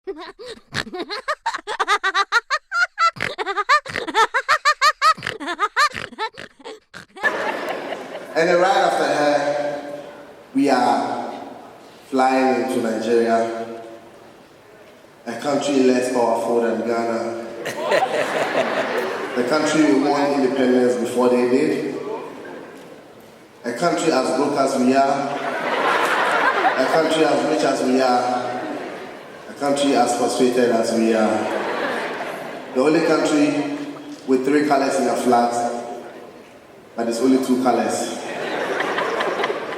And then right after her, we are flying into Nigeria, a country less powerful than Ghana. The country won independence before they did. A country as broke as we are. A country as rich as we are. A country as frustrated as we are. The only country with 3 colors in a flag, but there's only 2 colors.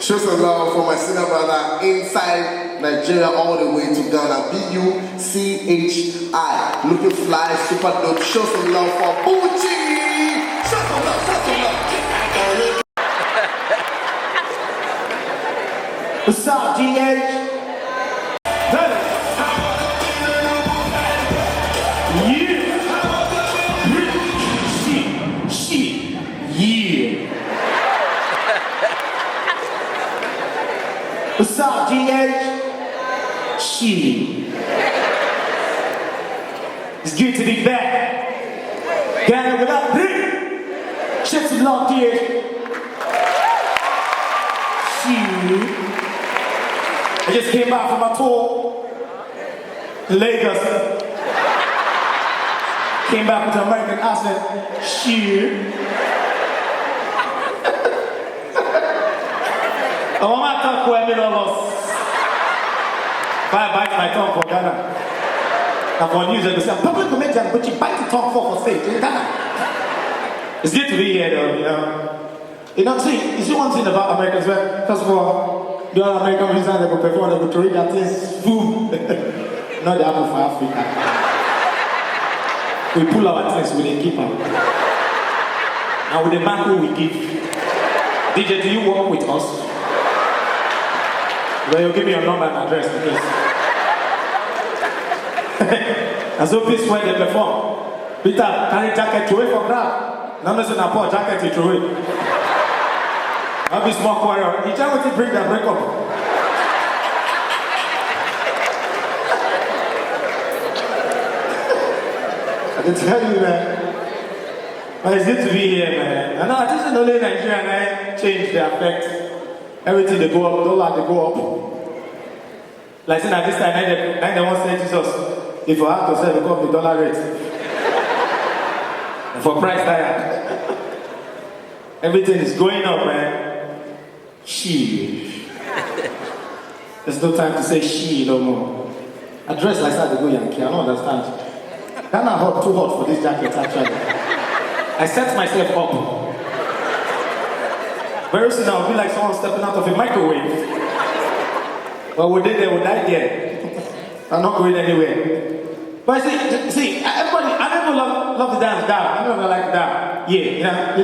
Show some love for my senior brother inside Nigeria all the way to Ghana. BUCHI. Looking fly, super dope. Show some love for Bucci. Show some love, show some love. What's up, GH? What's up, GH? She. It's good to be back. Ghana without three. Shit some love, GH. She. I just came back from my tour in Lagos. Came back with an American accent. She. I want to talk to every of us. If I bite my tongue for Ghana, and for news, they say, public comedian, but you bite the tongue for stage in Ghana. It's good to be here, though, you know. You see one thing about Americans, well, first of all, the other American reason they go perform, they go to read that things, food. Not the apple for Africa. We pull our things with a keeper. And with the man who we give. DJ, do you work with us? Well, you give me your number and address, please. And so please when they perform. Peter, carry jacket throw it for grab. Now listen, I pour jacket to throw it. I'll be small quarrel. You try to bring that break up. I can tell you, man. But it's good to be here, man. I know I just know Nigeria and I change the effect. Everything they go up, dollar they go up. Like saying at this time, they won't say Jesus, if you have to sell because of the dollar rate. And for price tag. Everything is going up, man. She. There's no time to say she no more. I dress like that to go Yankee, I don't understand. Ghana hot, too hot for this jacket actually. I set myself up. Very soon I'll be like someone stepping out of a microwave. But we did there, we died there. I'm not going anywhere. But see, everybody, I never love the dance down. I never like that. Yeah,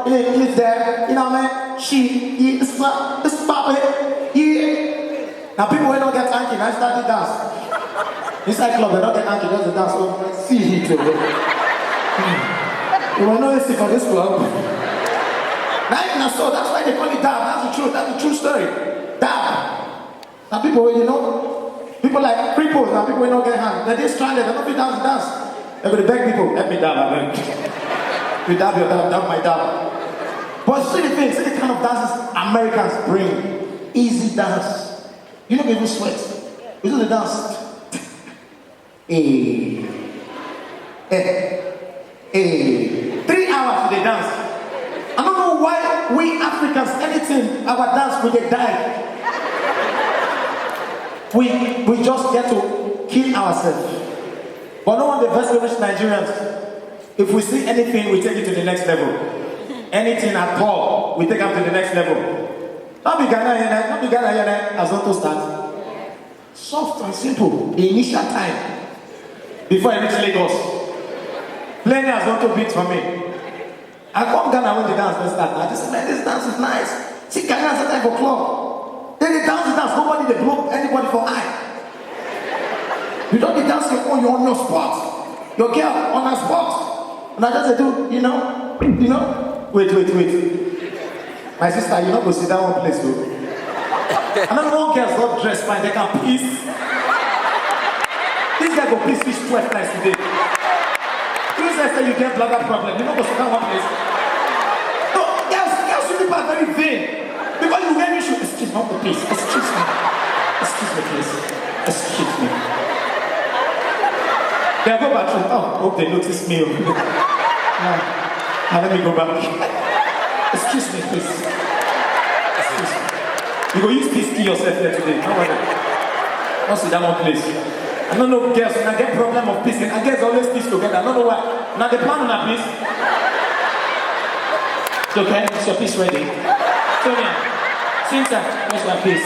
it's there, man. She, it's pop it. Yeah. Now people when don't get anky, I start to dance. Inside club, they don't get anky, just the dance. So see it. You will know this for this club. So that's why they call it dab. That's the true story. Dab. Now people, people like cripples, now people don't get hands. They're just stranded, they're not be dance. They're going to beg people, let me dab, I beg. You dab your dab my dab. But see the thing, see the kind of dances Americans bring. Easy dance. You don't even sweat. You do the dance. 3 hours they dance. I don't know why we Africans, anything, our dance, we get died. We just get to kill ourselves. But no one, the best rich Nigerians, if we see anything, we take it to the next level. Anything at all, we take it to the next level. Not be Ghana, as not to start. Soft and simple, the initial time. Before I reach Lagos. Plenty has not to beat for me. I come Ghana when the dance first start. I just say, man, this dance is nice. See, Ghana is a type of club. Then they dance, nobody they blow anybody for eye. You don't be dancing on your spot. Your girl on her spot. And I just do, wait. My sister, you know go sit down one place, though. I don't know girls not dressed fine, they can piece. This guy go please fish 12 times today. Please say you get bladder problem. You know what's that one place? No, girls people are very vain. Because you wear me shoe. Excuse me, please. Excuse me. Excuse me, please. Excuse me. They go back to, hope they notice me. Now let me go back. Excuse me, please. Excuse me. You go use peace kill yourself there today. No worry. Don't sit down one place. I don't know girls, when I get problem of peace, I guess always peace together. I don't know why. Now the plan on that peace. It's okay? Is your piece ready? Sonia, Cynthia, where's your piece?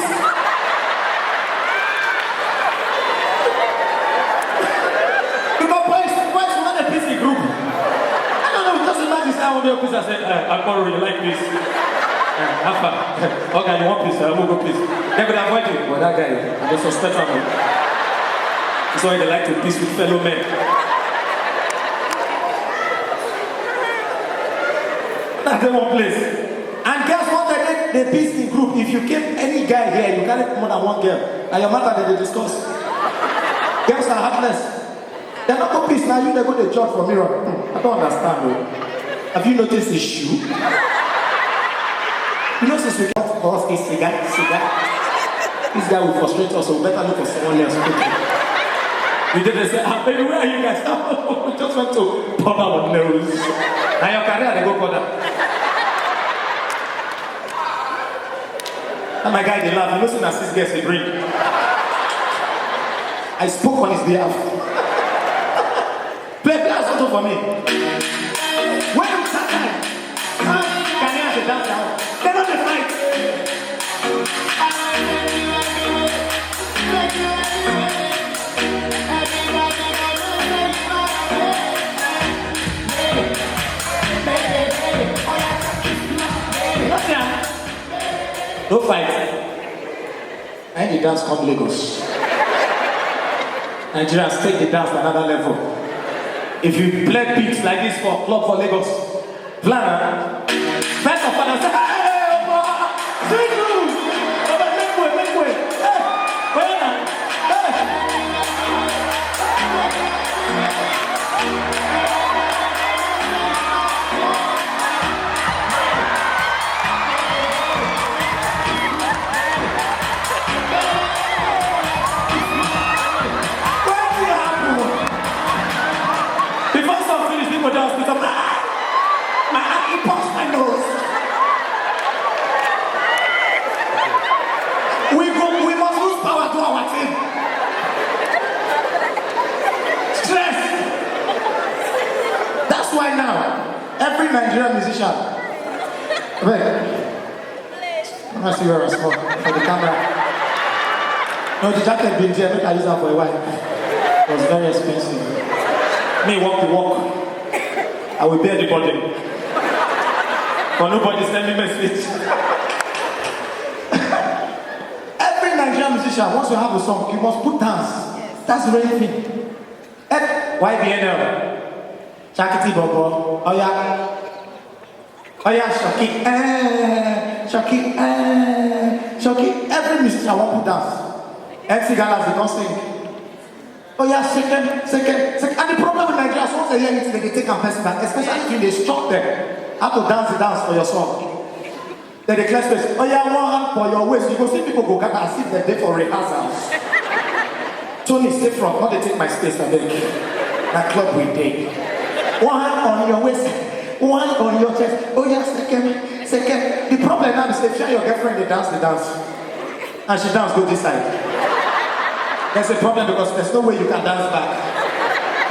Because boys want a peace group. I don't know, just imagine I want to be a piece. I said, I'll borrow you like this. Have fun. Okay, you want peace? I will go peace. They could avoid you. But that guy, I just suspect him. That's why they like to peace with fellow men. That's the one place. And guess what? They peace in group. If you keep any guy here, you carry more than one girl. And your matter they discuss. Girls are heartless. They're not going peace now. You they go to church for mirror. I don't understand though. Have you noticed his shoe? You know since we got for us a cigar. This guy will frustrate us, so we better look for someone else quickly. We didn't say, baby, where are you guys? We just went to powder our nose. Now your career, they go powder. And my guy, they laugh. You listen as this gets a drink. I spoke on his behalf. Play a song for me. When you start time, can you have a dance now? They don't fight. Don't fight. I need the dance come Lagos. Nigerians take the dance to another level. If you play beats like this for club for Lagos, plan first of all, say, hey, sing you! Make way. We must lose power to our team. Stress. That's why now, every Nigerian musician, I'm going to see where I small for the camera. No, the jacket been there, make I use that for a while. It was very expensive. Me walk the walk. I will bear the burden. But nobody send me message. Every Nigerian musician, once you have a song, you must put dance. Yes. That's the very thing. YBNL. Chakiti Bobo. Oh yeah, Shoki. Shoki. Every musician won't put dance. MC Galas, they don't sing. Oh yeah, second. And the problem with Nigeria is once they hear it, they take a person back, especially if they struck them. How to dance the dance for your song. Then they clap space. Oh yeah, one hand for your waist. You go see people go gather as if they're there for rehearsals. Tony, stay from. Not they take my space, I beg. That club we take. One hand on your waist, one on your chest. Oh yeah, second. The problem now is if you and your girlfriend, they dance the dance. And she dance, go this side. There's a problem because there's no way you can dance back.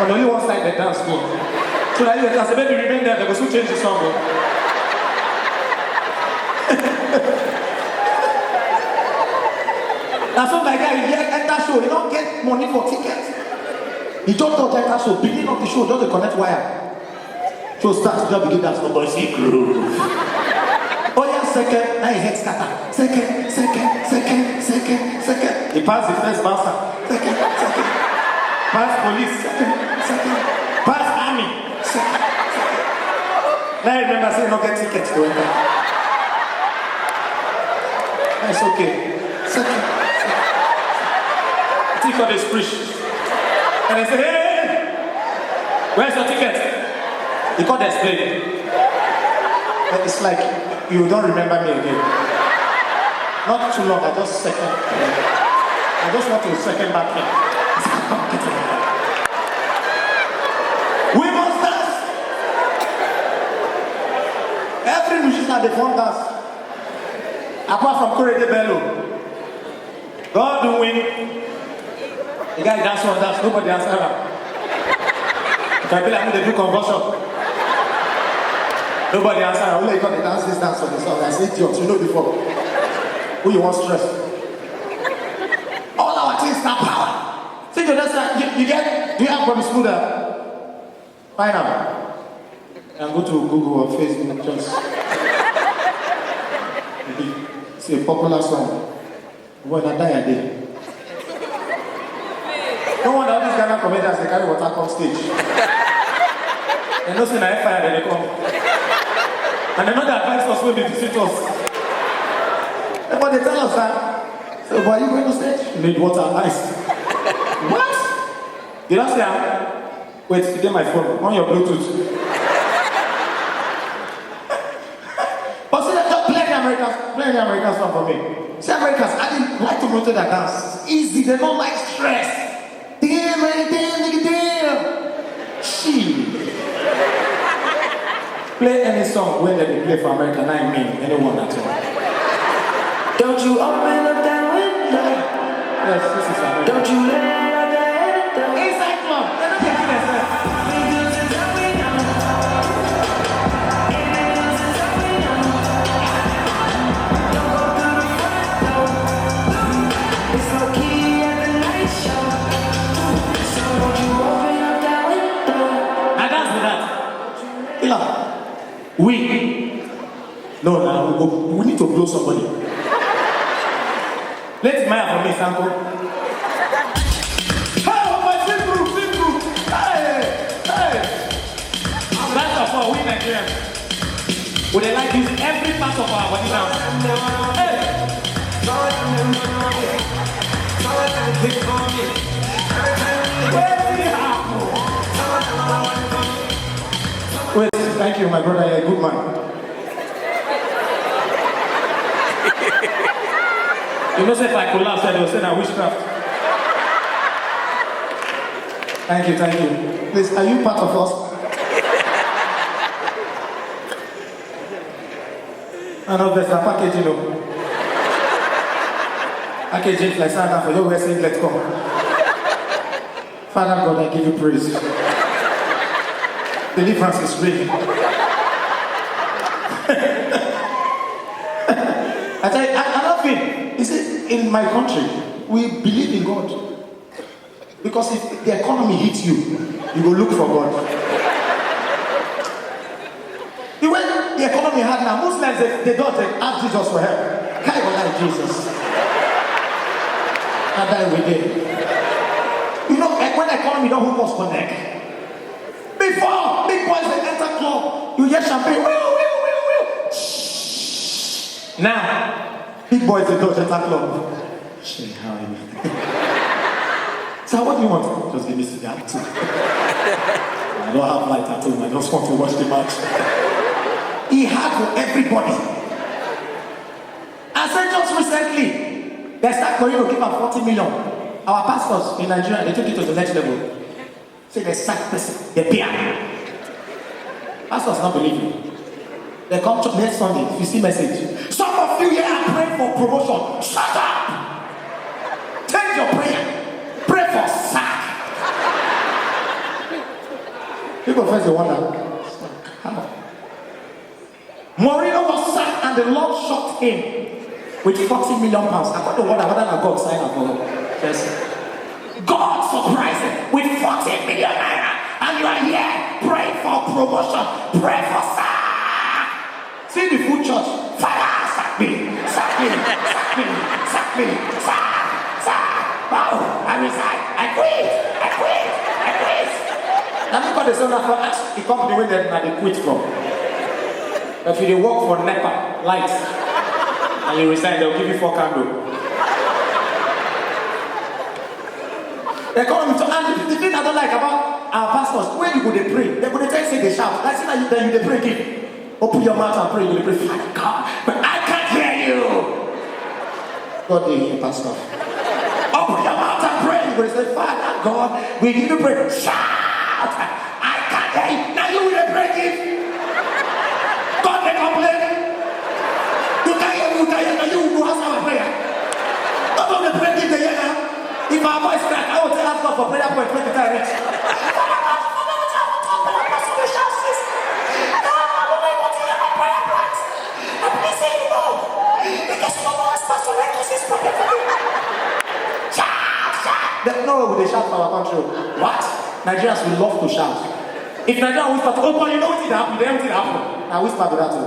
On only one side, they dance go. So now you can say, baby, remain there, they will soon change the song. That's what my guy, he enter show, he don't get money for tickets. He just don't enter show, beginning of the show, just the connect wire. Show starts, just begin dance, nobody see groove. Oh yeah, second, now his head scatter. Second. He passed the first bouncer. Second. Pass police. Second. Pass army. Second. Now I remember saying no get tickets to enter. That's okay. Second. Think of this preach. And they say, hey, where's your ticket? He can't explain. But it's like, you don't remember me again. Not too long, I just want to second back in. We must dance. Every musician, they won't dance. Apart from Corey de Bello. God do win. The guy dance on dance, nobody dance around. If I feel like they do conversion. Nobody answer. I only got the dance this dance on the song. I say idiots, you know before. Who you want stress? All our things have power. See you that's you get. Do you have Bobby Smoother? Find out. And go to Google or Facebook. Just see a popular song. When I die a day. No wonder all these Ghana comedians they carry water on stage. They know see na fire then they come. And they know the advice us when they visit us. But they tell us that, so why are you going to stage? You need water and ice. What? You don't say, wait, to get my phone, on your Bluetooth. But see, just play the American song for me. See, Americans, I didn't like to rotate their dance. It's easy, they don't like stress. Damn, damn. Shit. Play any song when they play for America, not me, anyone at all. Don't you open up that window? Yes, this is America. Don't you let out the window? Inside club, they're not taking themselves. It's no key at the night show. So don't you open up that window? And that's with that. Ila, we need to blow somebody. Let's Maya for me, sample. Hey, my sit through. Hey. First of all, we Nigerians, would they like use every part of our body now? Hey. Wait, thank you, my brother. You're a good man. You know, say if I collapse, they will say that witchcraft. Thank you. Please, are you part of us? I know there's a packaging, Packaging like Santa for you, we're saying, let's go. Father God, I give you praise. Deliverance is real. I love it. You see, in my country, we believe in God. Because if the economy hits you, you will look for God. The way the economy had now, Muslims, they don't ask Jesus for help. Can't even like Jesus. I die with it. You know, when the economy don't hook us connect. Before, big boys they enter club, you hear champagne. Will. Now, big boys they don't enter club. Shit, how are you? So what do you want? Just give me cigar too. I don't have light at home. I just want to watch the match. He had for everybody. I said just recently, they start going to give us 40 million. Our pastors in Nigeria, they took it to the next level. Say they sack person, they pay. Pastors not believe you. They come to next Sunday, you see message. Some of you here are praying for promotion. Shut up! Take your prayer. Pray for sack. People first they wonder, how? Mourinho was sacked and the Lord shocked him with 40 million pounds. I got the word that God signed up for. Yes. God surprised him with 40 million naira. And you are here praying for promotion. Pray for sack. See the food church. Father, sack me. Wow, I resign. I quit. Now look at the son of God. The company where they quit from. But if you work for NEPA, lights, and you resign, they'll give you 4 candles. The economy. So, and the thing I don't like about our pastors, when you go they pray, they go they tell you say they shout. I see that you then you they pray again. Open your mouth and pray. You pray, Father God, but I can't hear you. God, they hear pastor. Open your mouth and pray. You go say, Father God, we need to pray. Shout. I can't hear you. Now you will pray again. God, they complain. You can't hear me. Now you will ask our prayer. God, don't pray again. They hear now. If our voice crack, I will tell us God for prayer point 20 times. No, they shout for our country. What? Nigerians will love to shout. If Nigerians whisper to, oh, but you know what did happen? Then what did happen? I whisper to that too.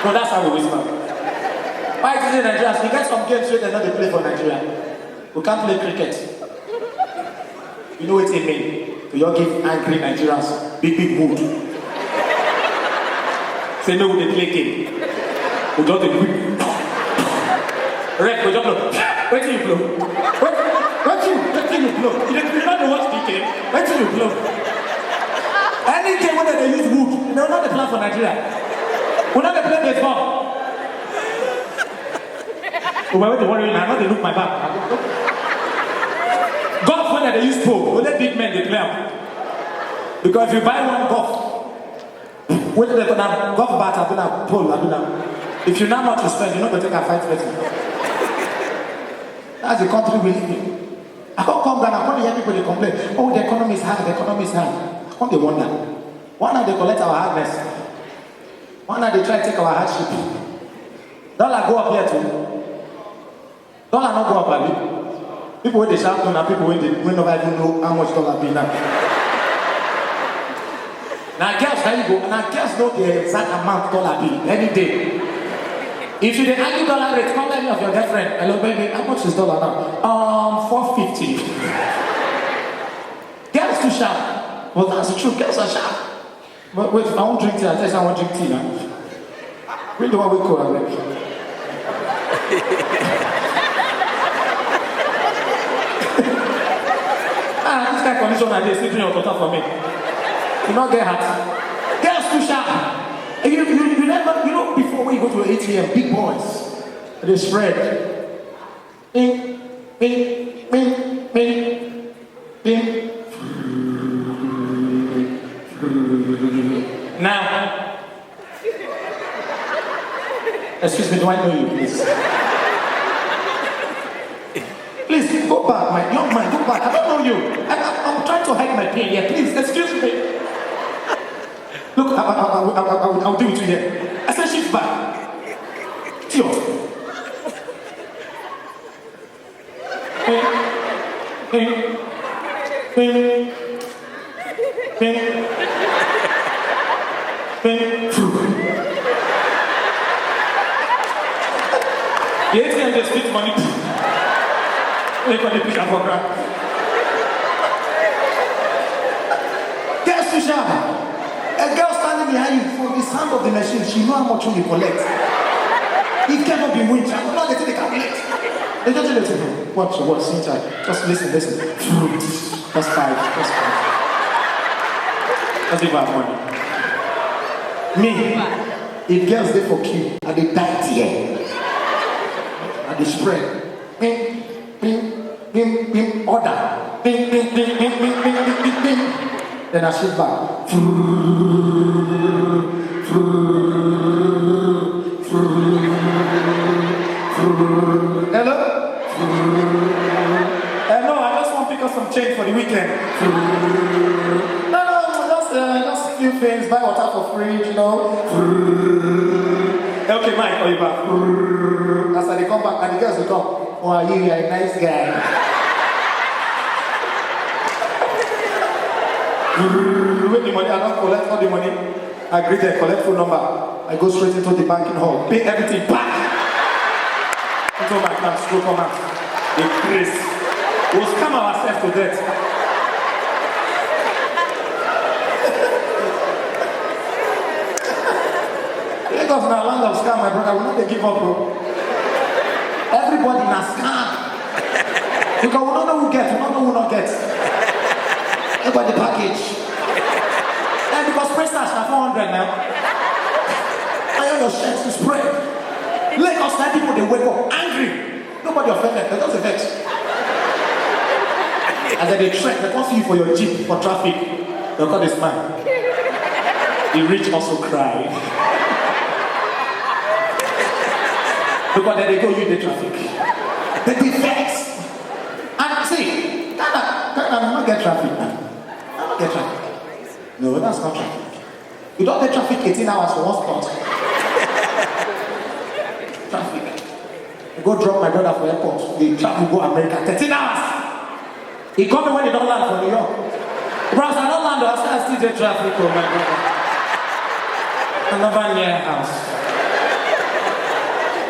No, that's how we whisper. Why is it Nigerians? We get some games where they know they play for Nigeria. We can't play cricket. You know what it means? We all give angry Nigerians big mood. Say no, we play game. We don't do quick. Red, we don't blow. Wait till you blow. Wait till you blow. You don't know what's the game. Wait till you blow. Any game where they use wood, they will not the plan for Nigeria. We're not the play baseball. Oh, wait, don't worry, I'm not they look my back. Golf when they use pole, only big men they play. Because if you buy one golf, when they have golf bat, I don't have pole, I don't have. If you know not to spend, you're not going to take a fight betting. That's the country we live in. I can't come down, I can't hear people they complain. Oh, the economy is high, the economy is high. Come they wonder. Why not they collect our hardness? Why not they try to take our hardship? Dollar go up here too. Dollar not go up, baby. People when they shout now, people when they never even know how much dollar be now. Now girls, there you go. Now girls know the exact amount dollar be any day. If you didn't argue dollar rate, call any of your girlfriend. Hello baby, how much is dollar now? 450. Girls too sharp. Well, that's the truth. Girls are sharp. But wait, I won't drink tea. I tell you I won't drink tea now. Really do I wake up? This kind of condition like this, sleeping on top for me. You not get hurt. Girls too sharp. You never, you know, before when you go to an ATM, big boys, they spread. Bing, bing, bing, bing, bing. Now, excuse me, do I know you, please? Please, go back, my young man, go back. I don't know you. I'm trying to hide my pain here. Please, excuse me. Look, I'll do it to you. I said shift back. Tio. The ATM just split money. They got the picture for grab. Guess who sharp? A girl standing behind you for the sound of the machine, she know how much you collect. It cannot be winch. I don't know they calculate. They just listen. Watch, inside. Just listen. That's 5. That's the bad money. Me, if girls they for queue, and they die here. And they spread. Bing, bing, bing, bing, order. Bing, bing, bing, bing, bing, bing, bing, bing, bing. Then I shift back. Hello? No, I just want to pick up some change for the weekend. No, just a few things. Buy water for free, you know. Okay, Mike, call you back. As they come back, and the girls will come. Oh, are you a nice guy? Wait the money, I don't collect all the money. I greet them, collect phone number. I go straight into the banking hall, pay everything back. Into my class, go come out. The grace. We'll scam ourselves to death. Lagos na land of scam, my brother. We not they give up, bro. Everybody na scam. Because we know who gets, we don't know who not gets. Everybody the package. And because spray starch na 400 now. Iron your shirts to spray. Lagos now people they wake up angry. Nobody offended, they just vex. And then they trek, they come see you for your jeep for traffic. They'll call this man. The rich also cry. Because then they go you the traffic. They vex. And see, Ghana not get traffic now. Not get traffic. No, that's not traffic. You don't get traffic 18 hours for one spot. Traffic. I go drop my brother for airport. The traffic go America 13 hours. He called me when he don't land for New York. Bros, I don't land, I still get traffic, oh my brother. Another near house.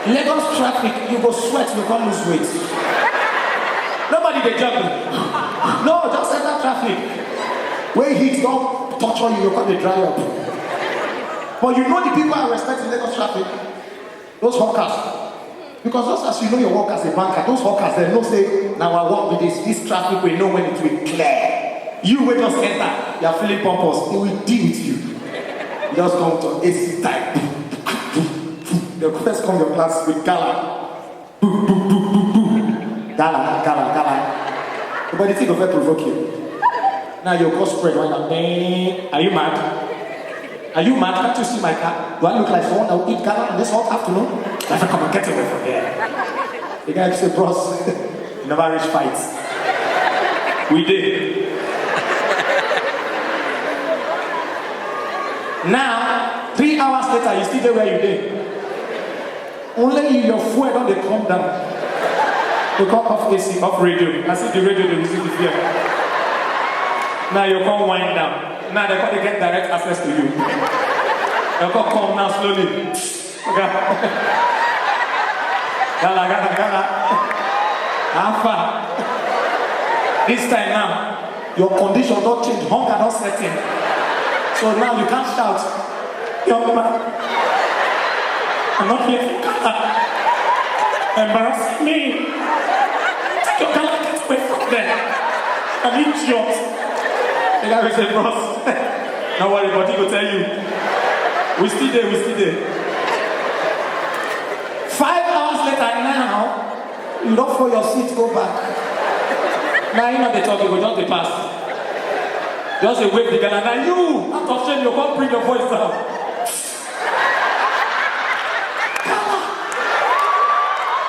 Lagos traffic, you go sweat, you can't lose weight. Nobody they jump. No, just enter traffic. Where heat don't torture you, you can't dry up. But you know the people are respecting Lagos traffic. Those hawkers. Because just as you know your work as a banker, those hawkers, they know say, now I work with this traffic, we know when it will clear. You will just enter, you are feeling pompous, it will deal with you. You just come to AC type. The first come your class with gala. Gala. But the thing of it provoke you. Now your cost spread right now. Are you mad? Are you mad? Can't you see my car? Do I look like someone that will eat gala on this hot afternoon? Let me come and get away from here. The guy said, bros, never reach fights. We did. Now, 3 hours later, you still there where you did. Only you, your fuel don't they come down. They come off AC, off radio. I see the radio, they receive the fear. Now you come wind down. Now they get direct access to you. You come now slowly. Gala. Alpha. This time now, your condition don't change, hunger don't set in. So now you can't shout, young man, I'm not here for Gala. Embarrass me. Take your Gala, get away from there. I'm idiot. The guy will say, bros, don't worry, but he will tell you. We still there. 5 hours later now, you don't for your seat, go back. Now you know they talk, you go just the pass. Just a wave the Ghana. Now you, out of shame, you can't bring your voice down.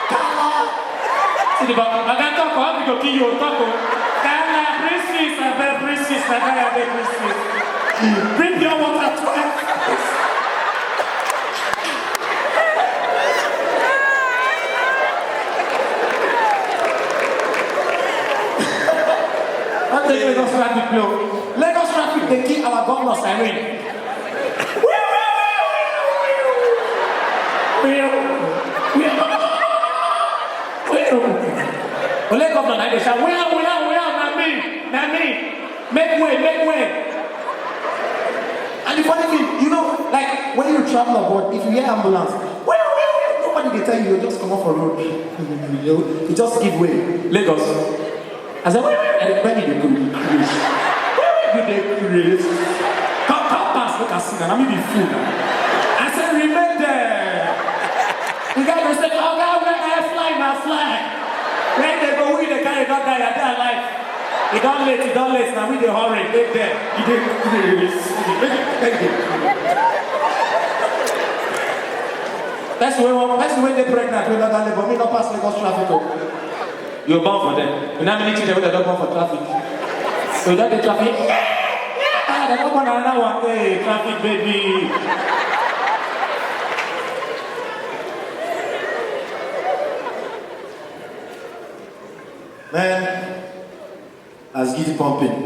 Gala. See the back. I can't talk, how to kill you, talk. Gala, princess, I bet princess, I bet princess. Bring your water to us. Lagos traffic blow. Lagos traffic, they kill our governor Irene. Lagos governor, they say, where, Nami, make way. And the funny thing, you know, like when you travel abroad, if you hear ambulance, where, nobody they tell you, you just come off a road. You just give way. Lagos. I said, where did they go? Where did they raise? Come pass, look at Sina, let me be fool now. I said, remain there. The guy will say, oh God, when I fly. When they go, we the guy don't die, they're alive. He don't late, now we the hurry, they there. He did raise. That's the way they're pregnant, we're not but me not pass Lagos traffic. You're bound for them. You know how many children they're not bound for traffic? So that the traffic, they're not bound another one. Hey, traffic baby. Man, as giddy pumping.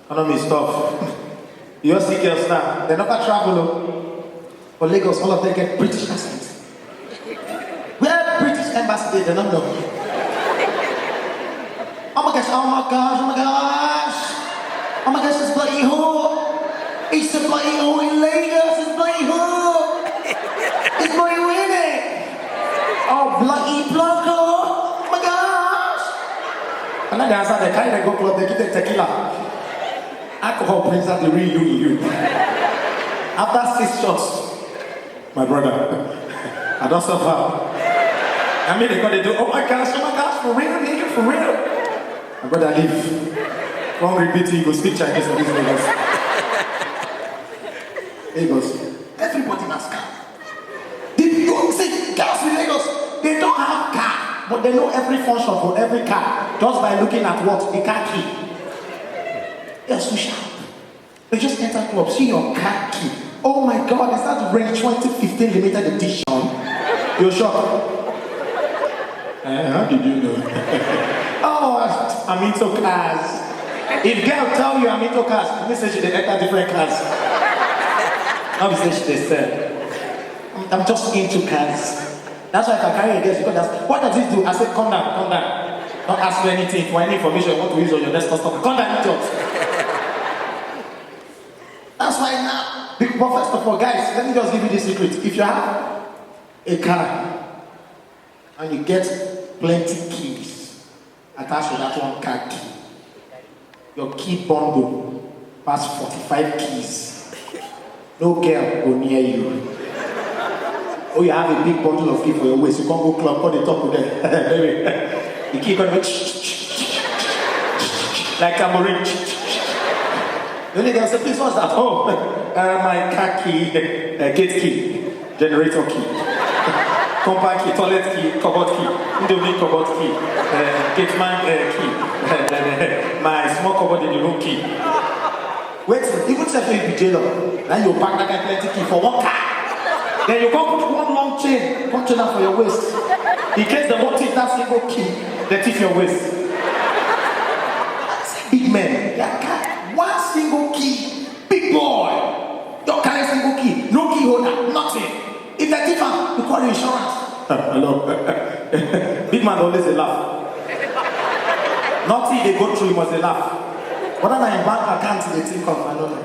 Economy is tough. You all see girls now, they're not gonna travel. For Lagos, all of them get British accents. Where British embassy, they don't know. Oh my gosh, it's bloody hot. It's a bloody hot in Lagos, it's bloody hot. It's bloody winning. Oh, bloody Blanco. Oh my gosh. And then they answer, they carry the go club, they give the tequila. Alcohol brings out the real you in you. After 6 shots, my brother, I don't suffer. I mean, they got to do, oh my gosh, for real, nigga, for real. My brother, leave. Wrong repeat, he goes speak Chinese for these niggas. He goes, everybody must come. You see, girls in Lagos, they don't have car, but they know every function for every car just by looking at what? The car key. They're so sharp. They just enter club, see your car key. Oh my God, is that Range 2015 limited edition? You're shocked. How did you know? Oh, I'm into cars. If girl tell you I'm into cars, let me say she enter different cars. Obviously she said, I'm just into cars. That's why if I carry a girl, she could ask, what does it do? I said, come down, come down. Don't ask me anything for any information you want to use on your next customer. Come down, idiot. That's why now, but first of all, guys, let me just give you this secret. If you have a car and you get plenty keys attached to that one car key, your key bundle pass 45 keys. No girl go near you. Oh, you have a big bundle of keys for your waist. You can't go club, put the top of them. The key gonna go like tambourine. The only girl said, please, what's that? Oh, my car key, gate key, generator key, compact key, toilet key, cupboard key, Indomie cupboard key, gate man key, my small cupboard in the room key. Wait, even if you be jailer, then you pack that plenty key for one car. Then you come put one long chain, container for your waist. In case they won't take that single key, they take your waist. Big men, their car. One single key, big boy. Don't carry single key, no key holder, nothing. If they take them, you call the insurance. Hello. Big man always a laugh. Nothing they go through, he must a laugh. Whether I in bank account, they think of, I don't know.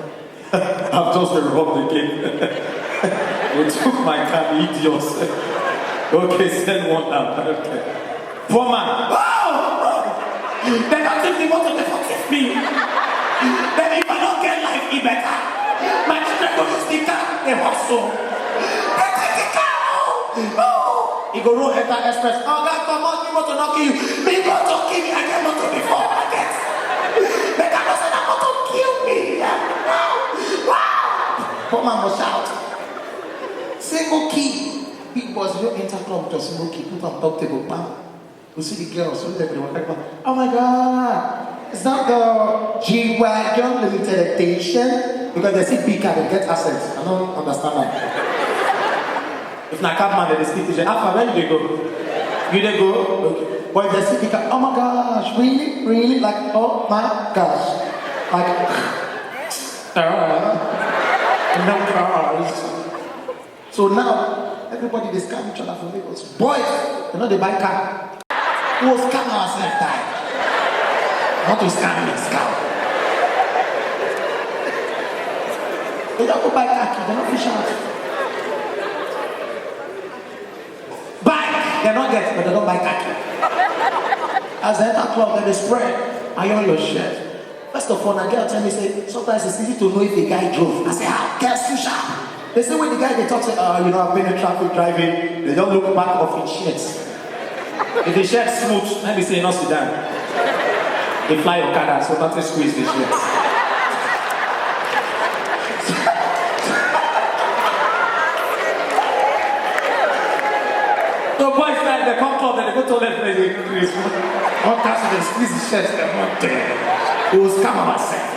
I've just robbed the game. We took my car, idiots. Okay, send one down. Okay. Poor man. Oh! They don't take the motor, they forgive me. Then if I don't get life, it better. My children go to the car, they hustle. They take the car. Oh! He go roll enter express. Oh God, come on, me motor not kill you. Me motor kill me. I get motor before I get. They cannot say that motor kill me. Wow! Poor man was shout. Single key. Big boys, you enter club with a single key. Put on top table, bam. You see the girls, so they go like, oh my God. It's not the G-Wagon limited edition because they see big car, they get assets. I don't understand that. If not car man, they speak to you. Alpha, where do they go? You they go? Okay. But if they see big car, oh my gosh, really? Really? Like, oh my gosh. Like, no cars. So now, everybody they scam each other for Lagos. Boys, you know they buy car. Who will scam ourselves time? Not to scam, scam. They don't go buy khaki, they're not fish out. Bike, they're not getting, but they don't buy khaki. As they enter club, they spray, iron your shirt. First of all, a girl tell me, say, sometimes it's easy to know if the guy drove. I say, how? Girls too sharp. They say when the guy, they talk, say, you know, I've been in traffic driving, they don't look back of his shirts. If the shirt smooth, let me say, not sit down. They fly Okada, so nothing squeeze the shirts. So boys like they come club, then they go to toilet, they increase. One person they squeeze the shirts, they're not there. It was come on myself.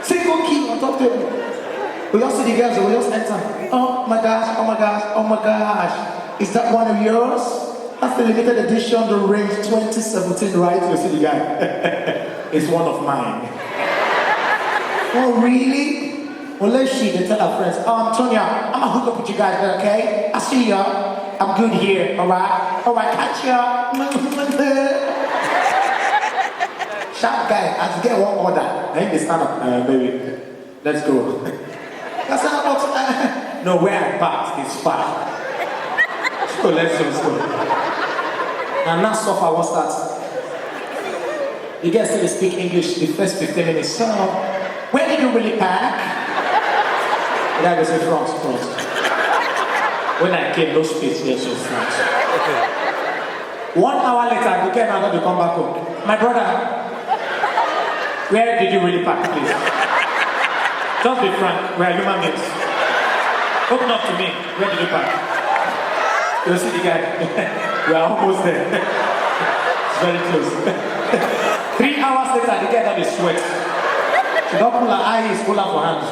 Single key on top table. We just see the girls, we just enter. Oh my gosh, oh my gosh, oh my gosh. Is that one of yours? That's the limited edition, the Range 2017, right? You see the guy. It's one of mine. Oh, really? Well, let's see, they tell our friends, Tonya, I'm gonna hook up with you guys there, okay? I see ya. I'm good here, alright? Alright, catch ya. Sharp guy, I have to get one order. I think they stand up, baby. Let's go. That's not about no, where I parked is far. So let's just go. And now suffer what starts. You guys still speak English the first 15 minutes. So, where did you really park? The guy goes, front. When I came, those space here, so front. 1 hour later, the guy now to come back home. My brother, where did you really park, please? Just be frank, we are human beings. Open up to me, where did you park? You see the guy, we are almost there. It's very close. 3 hours later, the guy that is sweat. She don't pull her eyes, pull her for hands.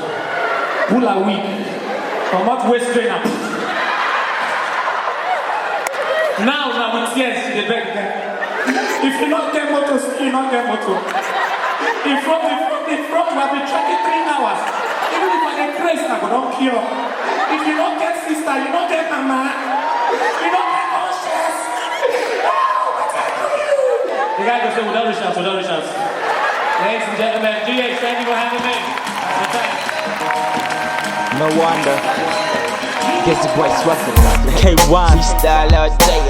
Pull her wig. Come out waist trainer. Now with tears, she dey beg again. If you not get motor, you not get motor. In front, we have been tracking 3 hours. Even if I get crazy, I don't cure. If you don't get sister, you don't get mama. You don't get conscious. The guy goes, without a chance. Ladies and gentlemen, GH, thank you for having me. No wonder. Guess the boy sweating. K1 freestyle all day,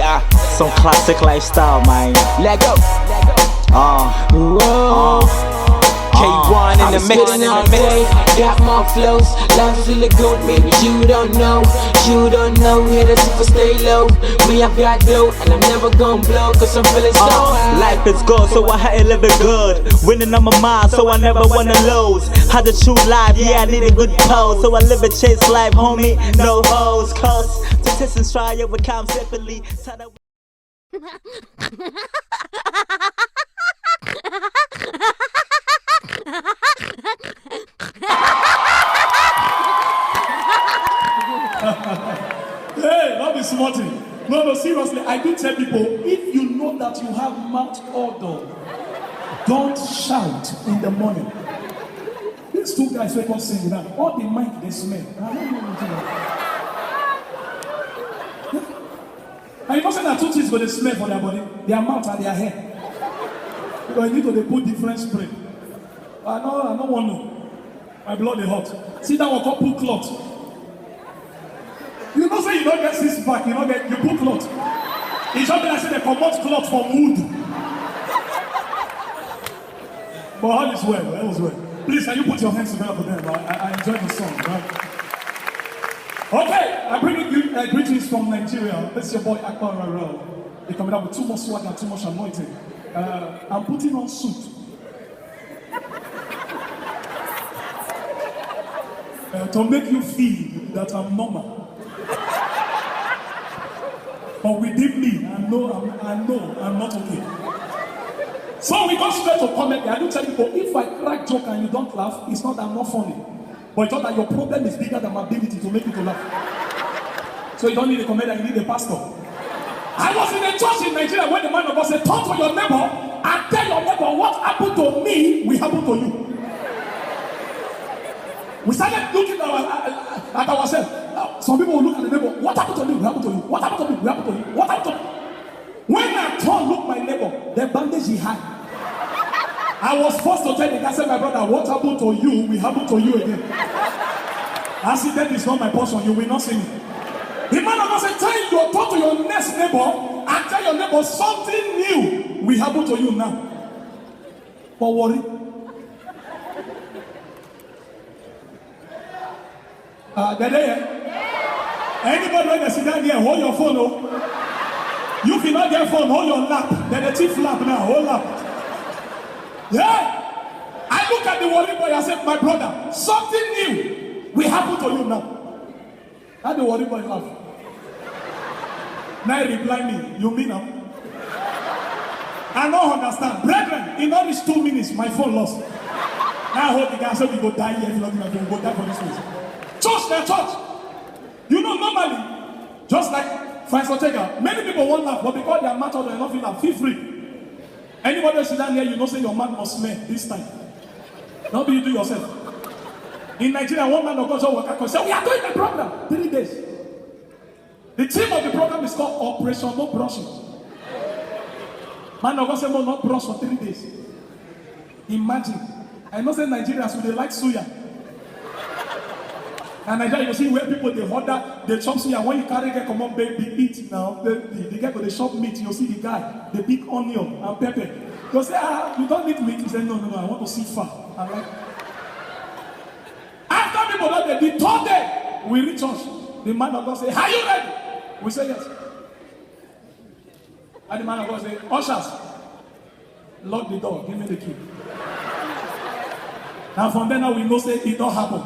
some classic lifestyle, man. Let go. K1 in the mix. Got more flows, life is really good, maybe you don't know. Here the super stay low. Me, I've got dough, and I'm never gonna blow, cause I'm feeling so high. Life is good, so I had to live it good. Winning on my mind, so I never wanna lose. Had to choose life, yeah, I need a good pose. So I live a chase life, homie, no hoes. Cause to test and try it, we come separately. Hey, not be smarting. No, seriously, I do tell people, if you know that you have mouth odor, don't shout in the morning. These two guys wake up singing that. All the mic they smell. I don't know what to do. And you know say that two things go they smell for their body, their mouth and their hair. Because you need to put different spray. I don't want to. My blood is hot. See that one called pull cloth. You know say you don't get six pack, you pull cloth. It's something I say they promote cloth from wood. But all is well, all is well. Please, can you put your hands together for them? I enjoy the song, right? Okay, I bring you greetings from Nigeria. This is your boy Akbar Rarel. They're coming up with too much swag and too much anointing. I'm putting on suit. To make you feel that I'm normal. But within me, I know I'm not okay. So we go straight to comedy. I do tell people, if I crack joke and you don't laugh, it's not that I'm not funny. But it's not that your problem is bigger than my ability to make you to laugh. So you don't need a comedian, you need a pastor. I was in a church in Nigeria when the man of God said, talk to your neighbor and tell your neighbor what happened to me will happen to you. We started looking at ourselves. Some people will look at the neighbor, what happened to me will happen to you. What happened to me will happen to you. What happened to me? When I turn, look my neighbor, the bandage he had. I was forced to tell the guy, say, my brother, what happened to you will happen to you again. Accident is not my portion, you will not see me. The man of God said, talk to your next neighbor and tell your neighbor something new will happen to you now. But worry. They're there. Anybody when they sit down here, hold your phone, oh. You cannot get phone, hold your lap. They're the chief lap now, hold lap. Yeah. I look at the worry boy and say, my brother, something new will happen to you now. How the worry boy laugh? Now he reply me, you mean now? I don't understand. Brethren, in all these 2 minutes, my phone lost. Now I hold the guy and say, we go die here, if you don't think we go die for this place. Church, their church. You know, normally, just like Francis Ortega, many people won't laugh, but because they are mad or they're not feeling, feel free. Anybody else sit down here, you know, say your man must smell this time. Don't be you do yourself. In Nigeria, one man of God will work and say, we are doing the program 3 days. The theme of the program is called Operation No Brushing. Man of God said, no, not brush for 3 days. Imagine. I know say Nigerians, they like suya. And I you see where people they order, they chop suya. When you carry get come on baby meat now, the guy go they shop meat. You see the guy, the big onion and pepper. You say, you don't need meat. He said, no, I want to see fat. I like. After people that the third day, we reach church. The man of God say, are you ready? We say yes. And the man of God say, ushers, lock the door, give me the key. And from then on we know say it don't happen.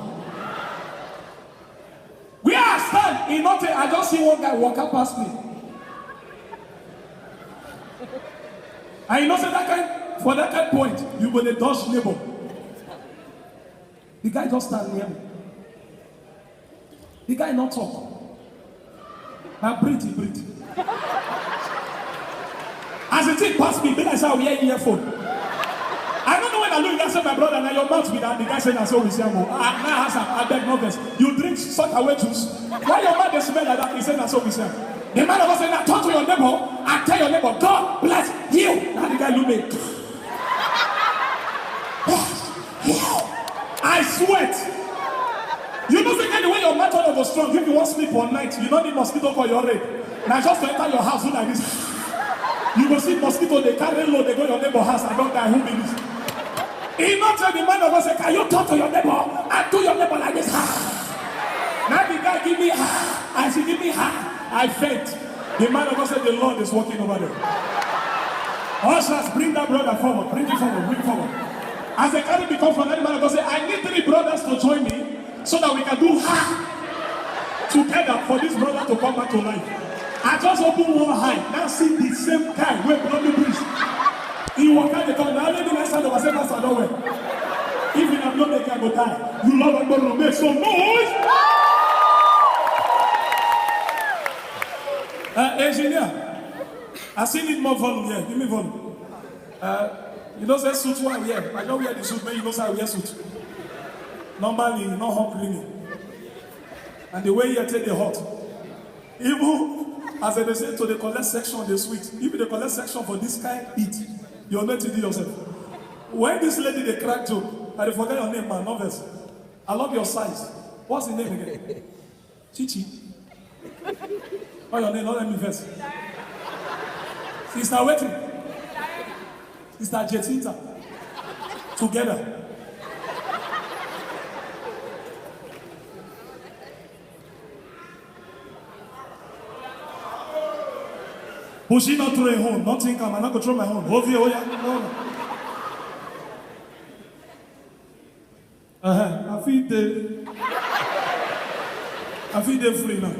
We are stand in nothing. I just see one guy walk up past me. And you know say that kind, for that kind point, you go to dodge neighbor. The guy just stand near me. The guy not talk. Now breathe. As the thing pass me, then I say, we hear earphone. I don't know when I look, I say, my brother, now your mouth with that. The guy said, I saw we say, now I beg no verse. You drink suck away juice. Why your mouth they smell like that? He said, I saw we say. The man of God said, now talk to your neighbor and tell your neighbor, God bless you. Now the guy look me. I sweat. You know the way your mouth was strong. If you want to sleep all night, you don't need mosquito for your rape. Now just to enter your house like this. You go see mosquito, they carry load, they go to your neighbor's house and don't die. Who believes? He not tell the man of God say, can you talk to your neighbor and do your neighbor like this? Now the guy give me I say, give me I faint. The man of God said, the Lord is walking over there. Ushers, bring that brother forward. Bring it forward. As the carry become from that man of God say, I need 3 brothers to join me so that we can do together for this brother to come back to life. I just open one eye, now see the same guy where bloody breeze. He walk out the corner, now let me next time I say, Pastor, don't worry. If you have not make I go die, you love God to make some noise. Engineer, I still need more volume here. Give me volume. You know say suit why I wear. I don't wear the suit, but you know say I wear suit. Normally, not hot cleaning. And the way you take the hot. Even as they say to the collect section, the sweet. If the collect section for this kind eat, you're not to do yourself. When this lady they crack joke, I forget your name, man, novice. I love your size. What's the name again? Chichi. Oh, your name, not let me first. Sister waiting. Sister Jetinta. Together. Pushing not through a home, not think I'm not control my home. Over here, no. I feel the free now.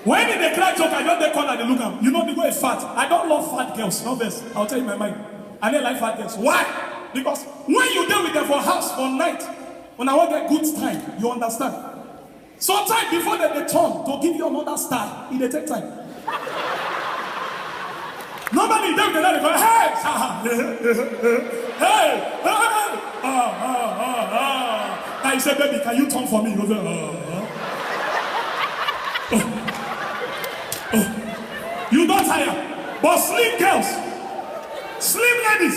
When in the crack joke, I don't they corner, they look at you know the way fat. I don't love fat girls, no best. I'll tell you my mind. I don't like fat girls. Why? Because when you deal with them for house for night, when I want get good time, you understand. Sometimes before they turn to give you another style, it take time. Nobody them they go, hey, I said, baby, can you turn for me? You go, You don't tire, but slim girls, slim ladies,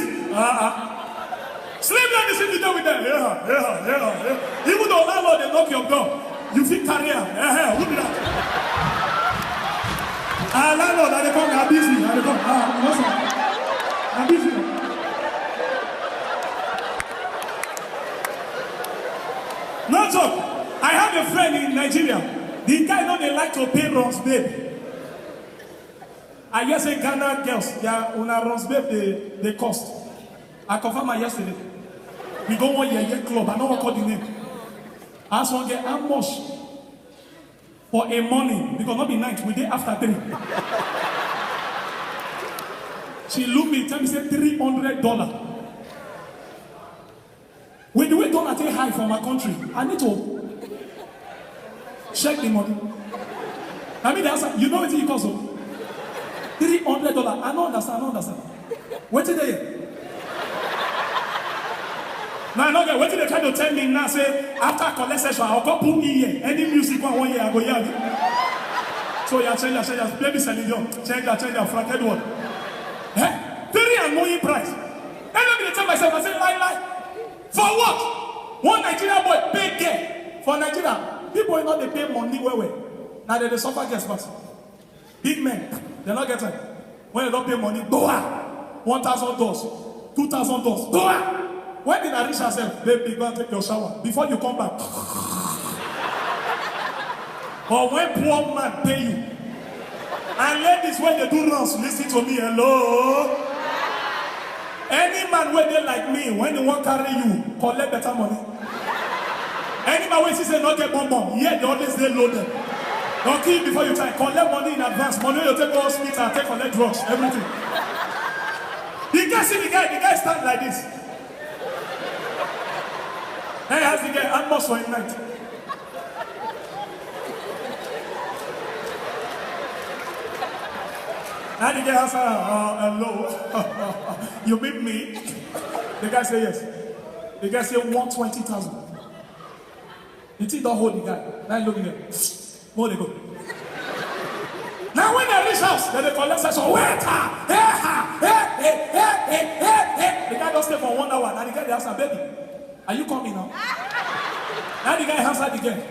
slim ladies if you do with them, yeah. Even though landlord they knock your door, you feel career, who did that? Landlord, I come, I'm busy. I'm busy. No joke. I have a friend in Nigeria. The guy know they like to pay runs, babe. I guess a Ghana girls, yeah, una runs, babe, they cost. I confirmed my yesterday. We go 1 year club. I know what call the name. I asked one girl, how much? For a morning, because not be night, we did after 3. She looked me, tell me, say $300. With the way dollar take high for my country, I need to check the money. I mean, you know what it costs? $300. I don't understand. What did they? Now, no, what did they try to tell me now? Say, after collect session, I'll go put me here. Any music 1 year, I go here. So, you change, baby Celine, change that, Frank Edward. 3 and more price. And then I tell myself, I say, lie. For what? One Nigerian boy, big girl. For Nigeria, People will not they pay money well. Now they suffer guess what? Big men, they not get it. When they don't pay money, $1,000, $2,000, $2,000. When did I reach herself? Baby, go and take your shower. Before you come back. But when poor man pay you, and ladies, when they do runs, listen to me, hello. Any man when they like me, when they want to carry you, collect better money. Any man when she say not get bomb, yeah, they always they loaded. Don't kill before you try. Collect money in advance. Money you take to hospital, take collect drugs, everything. You can see the guy stand like this. Hey, how's the guy? Almost for him night. And the guy answer, hello. You meet me? The guy say yes. The guy say 120,000. The thing don't hold the guy. Now look at him. More they go. Now when they reach house, then they collect session. Wait, the guy don't stay for 1 hour. Now the guy they answer, baby, are you coming now? Now the guy answer again.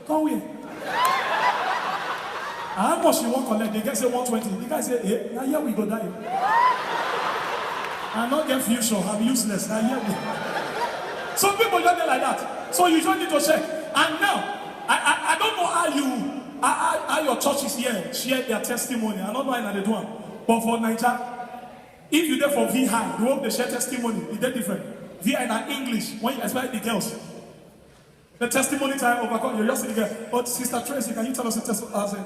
Come here. How much you want collect? The guy say 120. The guy say, hey, now here we go die. I'm not get future. I'm useless. Now here we. Some people don't do like that. So you just need to check. And now, I don't know how your churches here share their testimony. I don't know how they do it. But for Nigeria, if you're there for VI, you hope they share testimony. It's different. VI in English, when you expect the girls. The testimony time overcome. You just see the girl. But Sister Tracy, can you tell us a testimony? I say,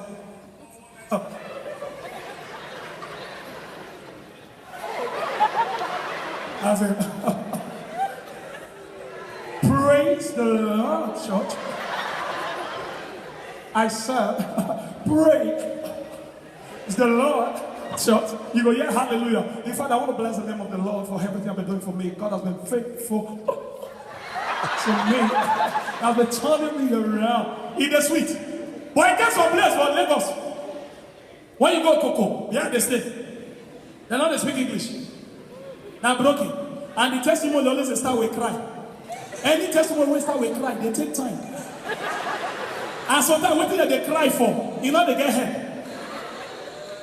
I said, praise the Lord, church. I said, praise the Lord, church. You go, yeah, hallelujah. In fact, I want to bless the name of the Lord for everything I've been doing for me. God has been faithful to me. I've been turning me around. In the sweet. But it gets some place for Lagos. When you go to Coco, yeah, they stay. They know they speak English. Now broken. And the testimony always start with cry. Any testimony will start with cry, they take time. And sometimes what did they cry for? You know they get help.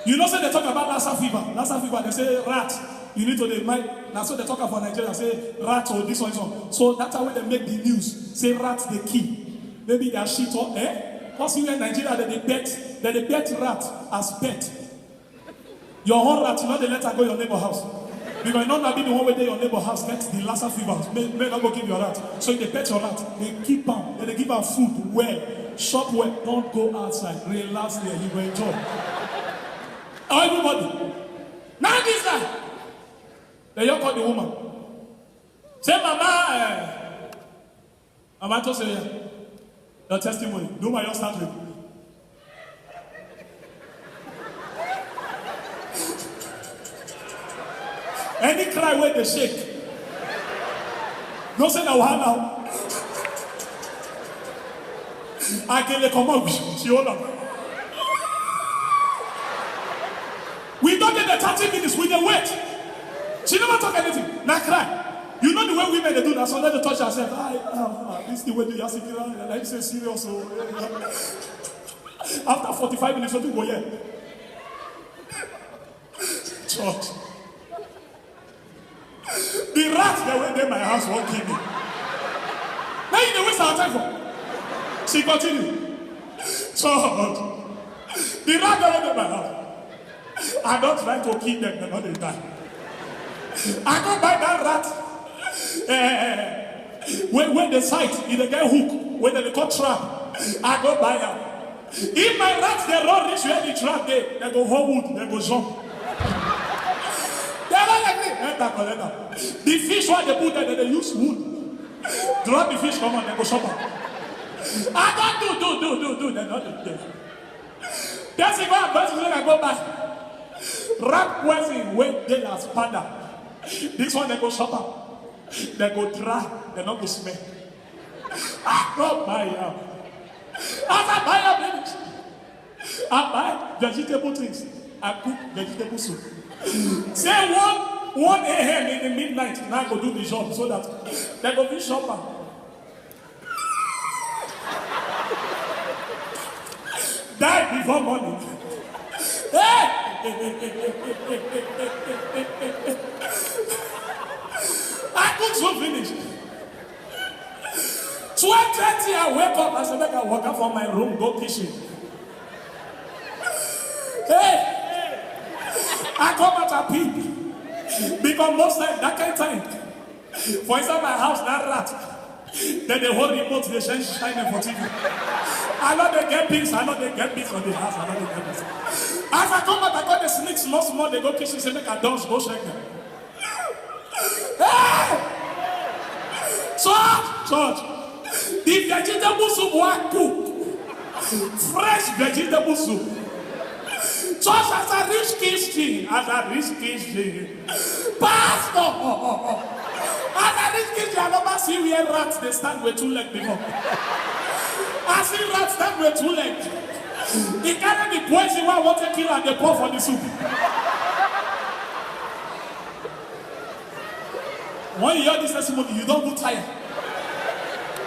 You know, say they talk about Lassa fever. Lassa fever, they say rat. You need to mind. Now so they talk about Nigeria, say rat or this one, this one. So that's how they make the news. Say rat the key. Maybe they are shit or because here in Nigeria they bet rat as pet. Your own rat, you know they let her go your neighbor house. Because you know that be the one where your neighbor house gets the Lassa fever. May not go give your rat. So if they pet your rat, they keep them, they give her food well, shop well, don't go outside. Relax there, you will enjoy. Everybody. Now this guy. They young call the woman. Say, Mama, Mama to say your testimony. Do my young start with. Any cry where they shake. No say now now. I can come out. She hold on. We don't get the 30 minutes. We can wait. She never talk anything. Now cry. You know the way women they do that. So let they touch herself. This is the way they are sitting around. Like say serious. So after 45 minutes, what do you go here? Church. The rats that went in my house won't kill me. Now you waste our time for. She continued. So the rat that went in my house. I don't try to kill them, they're not they die. I go buy that rat. When the sight in the guy hook, when they cut trap, I go buy them. If my rats they run reach where the trap they go hold wood, they go jump. The fish what they put there, they use wood. Drop the fish, come on, they go shop. I don't do. They're not do. That's it, I go back. Rap person when they are spada. This one they go shop. They go dry, they not go smell. I go buy up. As I buy up, babies. I buy vegetable things. I cook vegetable soup. Say 1 a.m. in the midnight, now go do the job so that they go be shopper. before morning. Hey! I cook so finish. 12:30, I wake up. I said, I walk up from my room, go kitchen. Hey! I come out a pig. Because most times, that kind of time. For inside my house, that rat. Then the whole remote, they shine for TV. I know they get pigs, I know they get pigs on the house, I know they get pigs. As I come out, I got the snakes, lost more, they go kitchen, say, make a dogs, go shake them. Hey! Church! The vegetable soup was cooked. Fresh vegetable soup. Church as a rich kitchen, Pastor! As a rich kitchen, I never see where rats, they stand with 2 legs before. I see rats stand with 2 legs. He carry the poison one water kill and they pour for the soup. When you hear this testimony, you don't go tired.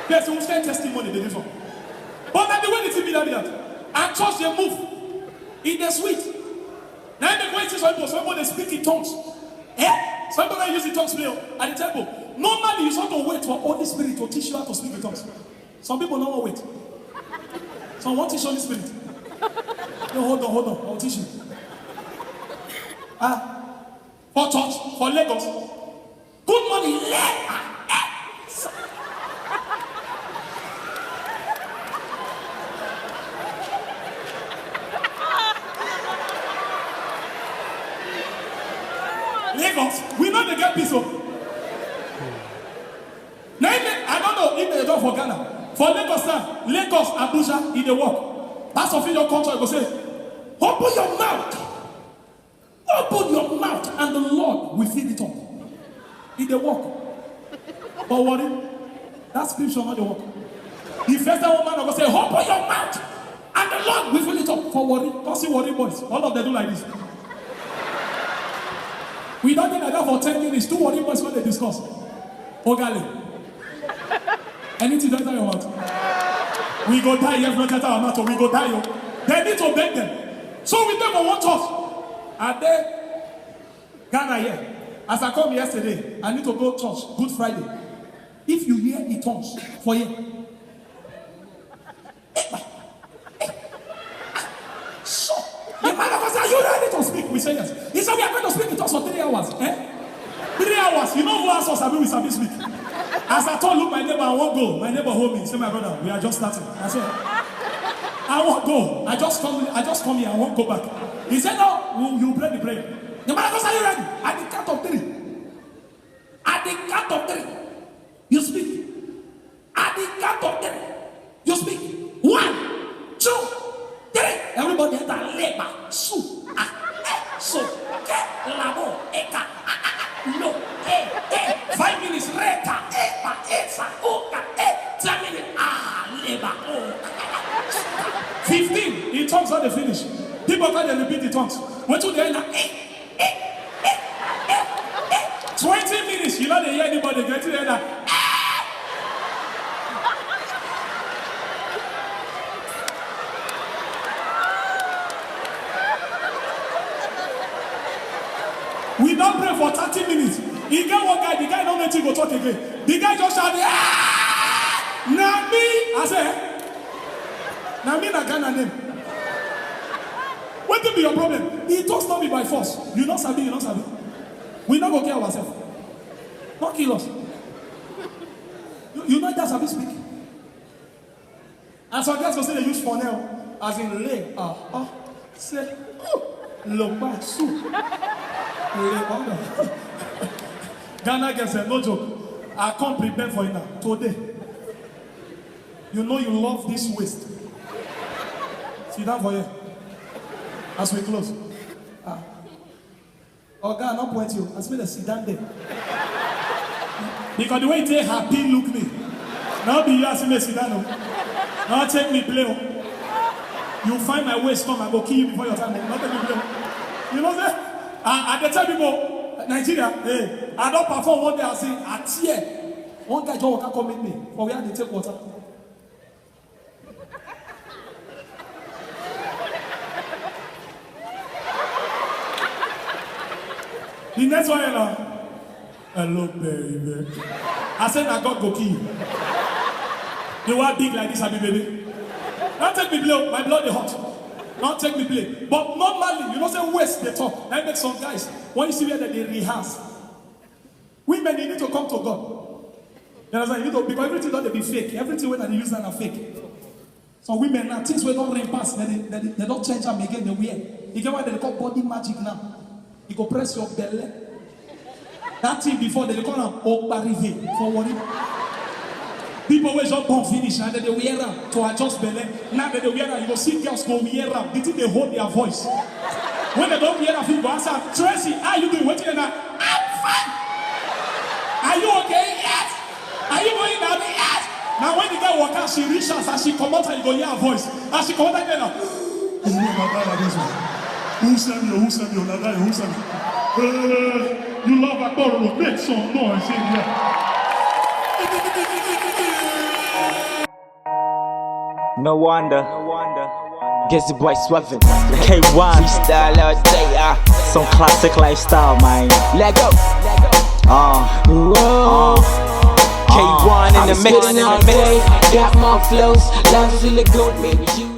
There's a share testimony they different. But then the way the TV that and church they move. In the sweet. Now they go into somebody speak in tongues. Eh? Somebody use the tongues at the temple. Normally you sort of wait for Holy Spirit to teach you how to speak in tongues. Some people don't wait. Some want to teach Holy Spirit. No, hold on, I'll teach you. For church, for Lagos. Good morning, Lagos, we know they get peace. Now, I don't know if they don't for Ghana. For Lagos, now, Lagos, Abuja, in the work. That's of your country, go say, open your mouth. Open your mouth, and the Lord will fill it up. In the work. But worry, that scripture not the work. The first woman will say, open your mouth, and the Lord will fill it up. For worry, don't see worry boys. All of them do like this. We don't think like that for 10 minutes. 2 worry boys when they discuss. Ogali. Anything that you want. We go die, every time our matter, we go die. They need to beg them. So we never want us. And then, Ghana here. As I come yesterday, I need to go to church, Good Friday. If you hear the tongues, for you. So, the man of God said, are you ready to speak? We say yes. He said, we are going to speak in tongues for 3 hours. 3 hours. You know who asked us, we sabi speak. As I told look my neighbor, I won't go. My neighbor hold me. Say, my brother, we are just starting. I said, I won't go. I just come here. I won't go back. He said, no, you pray the prayer. The man goes, are you ready? At the count of 3. At the count of 3. You speak. At the count of 3. You speak. 1, 2, 3. Everybody enter labor. Su. So. Labo. Eka. No. 5 minutes. Reka. Epa. Esa. Oka. 10 minutes. Labor. 15. In tongues when they finish. People can't repeat the tongues. When to the end, 20 minutes, you know they hear anybody get to the end. We don't pray for 30 minutes. He got one guy, the guy don't let you go talk again. The guy just shouted, Now me, I said, now me na Ghana name. What will be your problem? He talks not be by force. You not sabi, you not sabi. We not go kill ourselves. Not kill us. You know that's how we speak. And so I guess go say they use for now, as in lay, say, loba, su. Ghana gets no joke. I can't prepare for it now. Today. You know you love this waste. Sit down for you. As we close. Oh God, not point you. As me the sit down there. Because the way they happy look me. Now be you as me sit down. Now take me play. You find my waist come and go kill you before your time. Not take me play. You know that? At the time people, Nigeria, hey, I don't perform one day I say, at here. One guy just come meet me. For where they take water. The next one, you know. Hello, baby. I said, I got go kill you. You are big like this, Abi, baby. Don't take me play. My blood is hot. Don't take me play. But normally, you know, say waste they talk. I make some guys, when you see where they rehearse, women, they need to come to God. You understand? You need to, because everything don't be fake. Everything when they use that are fake. So women now, things we don't rain pass, they don't change them again, they wear. You get what they call body magic now. You go press your belly. That thing before they call them Okbarive for what? People always just don't finish and then they wear them to adjust belly. Now that they wear them, you go see girls go wear them. They think they hold their voice. When they don't wear them, people answer, Tracy, how you doing? What you doing now? I'm fine. Are you okay? Yes. Are you going down? Yes. Now when the girl walk out, she reaches and she come out and you go hear her voice. And she come out again now. Who sent you? Who sent you? Who sent you? You love a girl, make some noise in here. No wonder. Guess the boy swapping. K1. Freestyle all day, Some classic lifestyle, man. Let go. K1 in the mix. Got more flows, life really good, maybe you